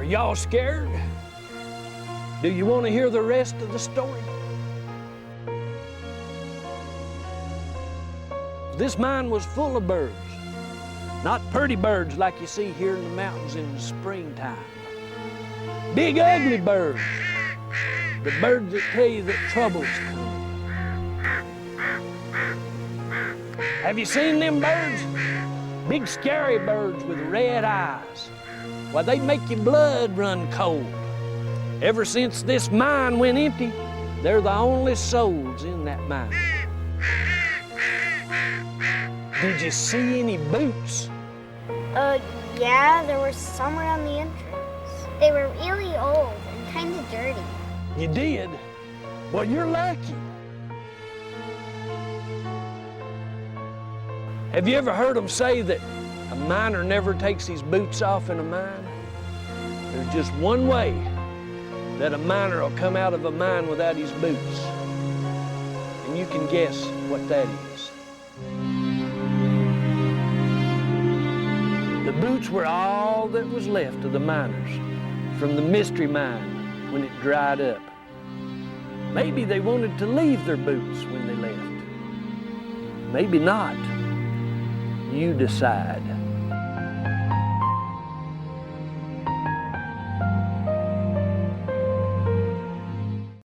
Are y'all scared? Do you want to hear the rest of the story? This mine was full of birds. Not pretty birds like you see here in the mountains in the springtime. Big ugly birds. The birds that tell you that trouble's coming. Have you seen them birds? Big scary birds with red eyes. Why, they'd make your blood run cold. Ever since this mine went empty, they're the only souls in that mine. Did you see any boots? Yeah, there were some around the entrance. They were really old and kind of dirty. You did? Well, you're lucky. Have you ever heard them say that a miner never takes his boots off in a mine? There's just one way that a miner will come out of a mine without his boots. And you can guess what that is. The boots were all that was left of the miners from the Mystery Mine when it dried up. Maybe they wanted to leave their boots when they left. Maybe not. You decide.